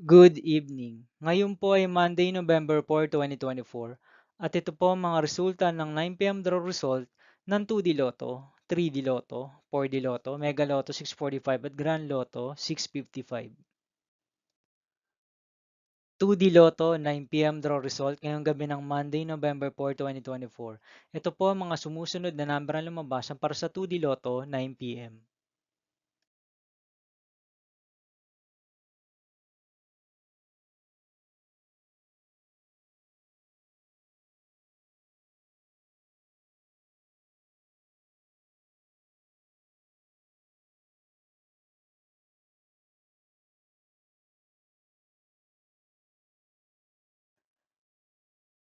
Good evening. Ngayon po ay Monday, November 4, 2024 at ito po ang mga resulta ng 9 p.m. draw result ng 2D Lotto, 3D Lotto, 4D Lotto, Mega Lotto 645 at Grand Lotto 655. 2D Lotto 9 p.m. draw result ngayong gabi ng Monday, November 4, 2024. Ito po ang mga sumusunod na number ang lumabas para sa 2D Lotto 9 p.m.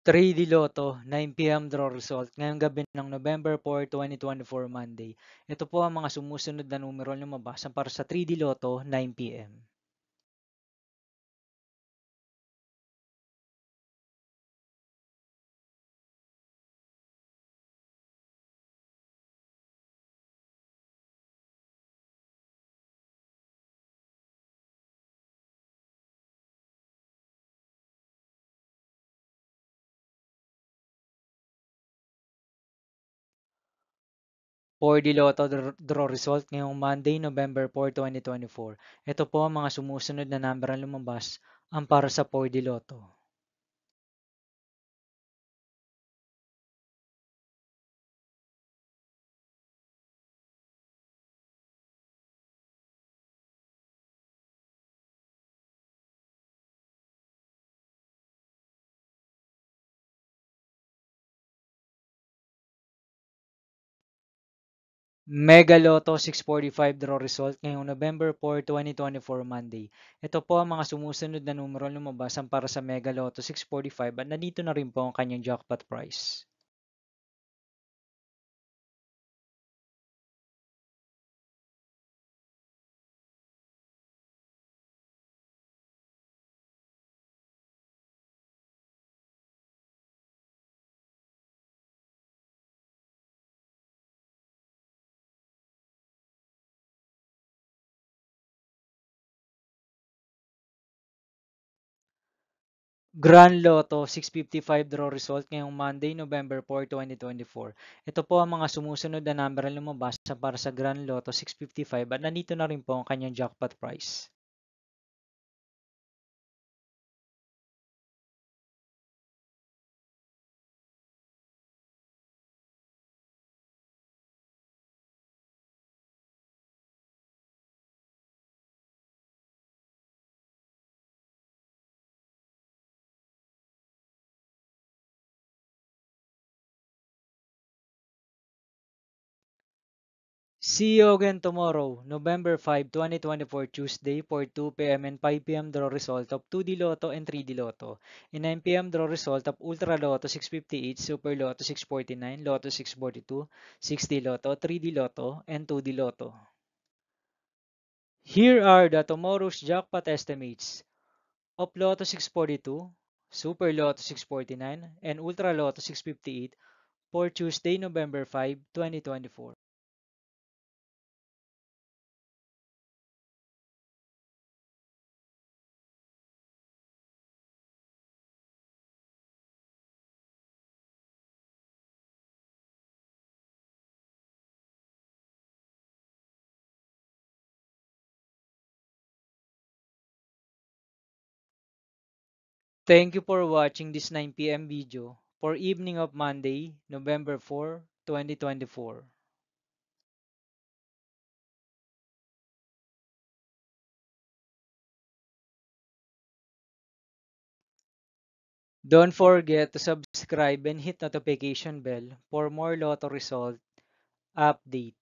3D Lotto 9 p.m. draw result ngayong gabi ng November 4, 2024 Monday. Ito po ang mga sumusunod na numero na lumabas para sa 3D Lotto 9 p.m. 4D Lotto draw result ngayong Monday, November 4, 2024. Ito po ang mga sumusunod na number ang lumabas ang para sa 4D Lotto. Mega Lotto 645 draw result ngayong November 4, 2024 Monday. Ito po ang mga sumusunod na numero ang lumabas ang para sa Mega Lotto 645 at nandito na rin po ang kanyang jackpot price. Grand Lotto 655 draw result ngayong Monday, November 4, 2024. Ito po ang mga sumusunod na number ang lumabas para sa Grand Lotto 655 at nandito na rin po ang kanyang jackpot price. See you again tomorrow, November 5, 2024, Tuesday for 2 p.m. and 5 p.m. draw result of 2D Lotto and 3D Lotto. In 9 p.m. draw result of Ultra Lotto 658, Super Lotto 649, Lotto 642, 6D Lotto, 3D Lotto, and 2D Lotto. Here are the tomorrow's jackpot estimates of Lotto 642, Super Lotto 649, and Ultra Lotto 658 for Tuesday, November 5, 2024. Thank you for watching this 9 p.m. video for evening of Monday, November 4, 2024. Don't forget to subscribe and hit notification bell for more Lotto result update.